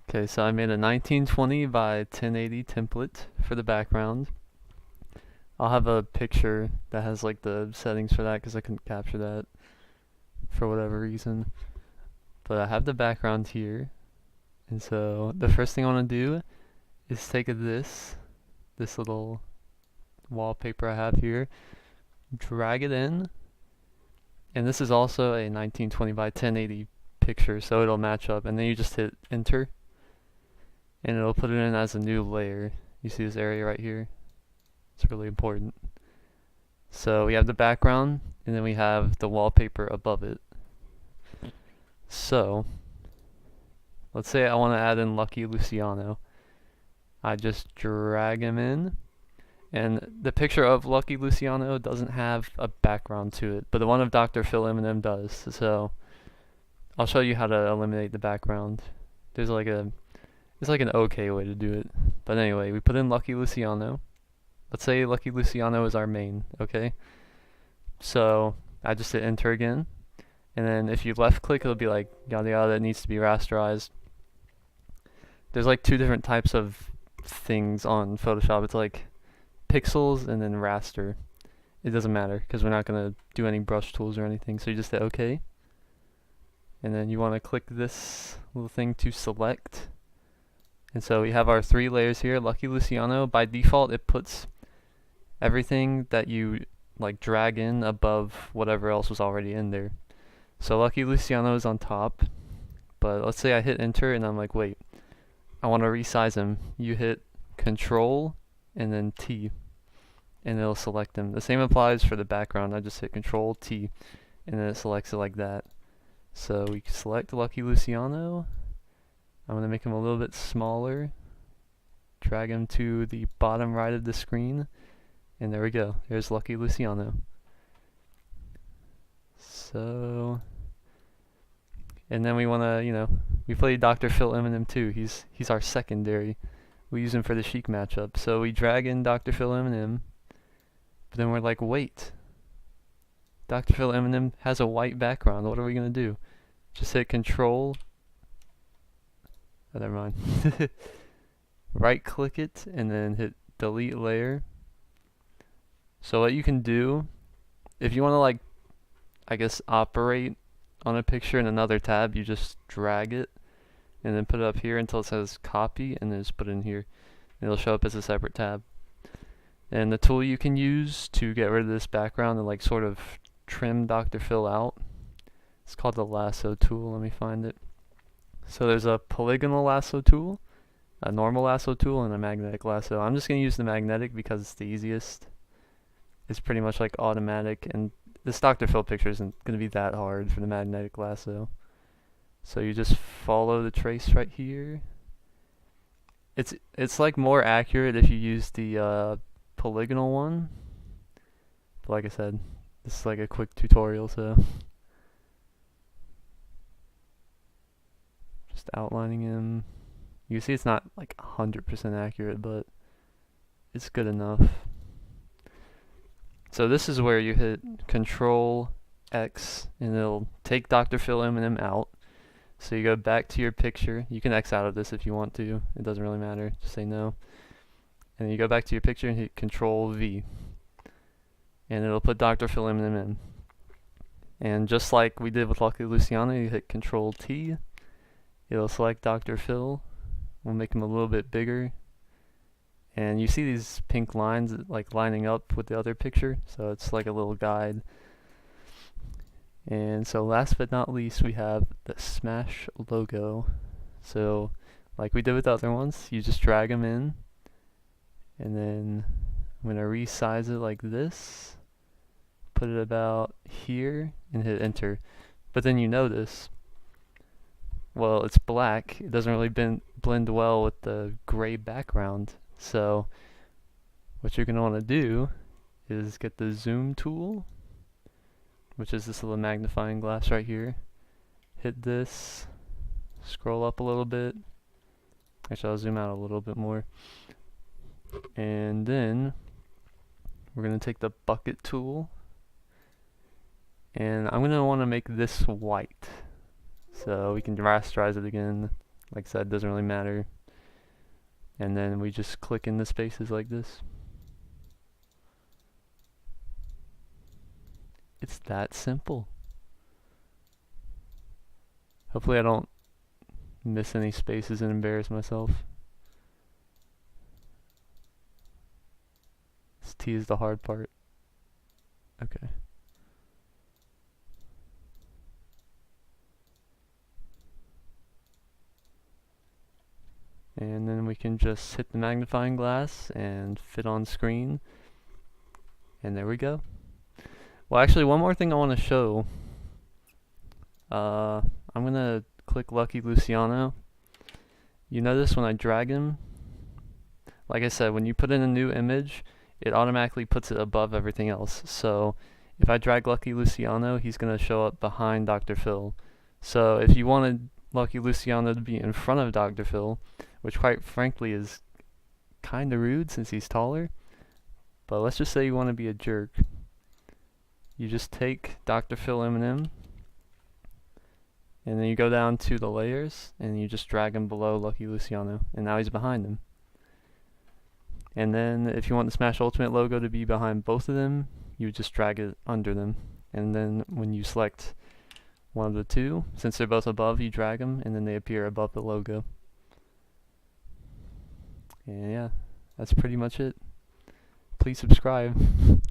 Okay, so I made a 1920 by 1080 template for the background. I'll have a picture that has like the settings for that because I couldn't capture that for whatever reason. But I have the background here. And so the first thing I want to do is take this little wallpaper I have here, drag it in, and this is also a 1920 by 1080 picture, so it'll match up, and then you just hit enter, and it'll put it in as a new layer. You see this area right here? It's really important. So we have the background, and then we have the wallpaper above it. So let's say I want to add in Lucky Luciano. I just drag him in, and the picture of Lucky Luciano doesn't have a background to it, but the one of Dr. Phil Eminem does. So I'll show you how to eliminate the background. It's like an okay way to do it. But anyway, we put in Lucky Luciano. Let's say Lucky Luciano is our main, okay? So I just hit enter again, and then if you left click, it'll be like yada yada, it needs to be rasterized. There's like two different types of things on Photoshop. It's like pixels and then raster. It doesn't matter because we're not going to do any brush tools or anything. So you just hit OK. And then you want to click this little thing to select. And so we have our three layers here. Lucky Luciano, by default, it puts everything that you like drag in above whatever else was already in there. So Lucky Luciano is on top. But let's say I hit enter and I'm like, wait, I want to resize him. You hit Control and then T, and it'll select him. The same applies for the background. I just hit Control T, and then it selects it like that. So we can select Lucky Luciano. I'm going to make him a little bit smaller. Drag him to the bottom right of the screen, and there we go. There's Lucky Luciano. So, and then we want to, we play Dr. Phil Eminem too. He's our secondary. We use him for the Chic matchup. So we drag in Dr. Phil Eminem, but then we're like, wait, Dr. Phil Eminem has a white background. What are we gonna do? Just hit Control. Oh, never mind. Right click it and then hit Delete Layer. So what you can do, if you want to like, I guess, operate on a picture in another tab, you just drag it and then put it up here until it says copy, and then just put it in here. It'll show up as a separate tab. And the tool you can use to get rid of this background and like sort of trim Dr. Phil out, it's called the lasso tool. Let me find it. So there's a polygonal lasso tool, a normal lasso tool, and a magnetic lasso. I'm just going to use the magnetic because it's the easiest. It's pretty much like automatic, and this Dr. Phil picture isn't going to be that hard for the magnetic lasso. So you just follow the trace right here. It's like more accurate if you use the polygonal one. But like I said, this is like a quick tutorial, so just outlining him. You can see it's not like 100% accurate, but it's good enough. So this is where you hit Control X and it'll take Dr. Phil Eminem out. So you go back to your picture. You can X out of this if you want to. It doesn't really matter. Just say no. And then you go back to your picture and hit Control V. And it'll put Dr. Phil Eminem in. And just like we did with Lucky Luciano, you hit Control T. It'll select Dr. Phil. We'll make him a little bit bigger. And you see these pink lines like lining up with the other picture. So it's like a little guide. And so last but not least, we have the Smash logo. So like we did with the other ones, you just drag them in, and then I'm going to resize it like this, put it about here, and hit enter. But then you notice, well, it's black. It doesn't really blend well with the gray background. So what you're going to want to do is get the zoom tool, which is this little magnifying glass right here. Hit this, scroll up a little bit. Actually, I'll zoom out a little bit more. And then we're going to take the bucket tool, and I'm going to want to make this white. So we can rasterize it again. Like I said, doesn't really matter. And then we just click in the spaces like this. It's that simple. Hopefully I don't miss any spaces and embarrass myself. This T is the hard part. Okay. And then we can just hit the magnifying glass and fit on screen. And there we go. Well, actually, one more thing I want to show. I'm going to click Lucky Luciano. You notice when I drag him, like I said, when you put in a new image, it automatically puts it above everything else. So if I drag Lucky Luciano, he's going to show up behind Dr. Phil. So if you wanted Lucky Luciano to be in front of Dr. Phil, which quite frankly is kind of rude since he's taller, but let's just say you want to be a jerk. You just take Dr. Phil Eminem, and then you go down to the layers, and you just drag him below Lucky Luciano, and now he's behind him. And then if you want the Smash Ultimate logo to be behind both of them, you would just drag it under them. And then when you select one of the two, since they're both above, you drag them, and then they appear above the logo. And yeah, that's pretty much it. Please subscribe.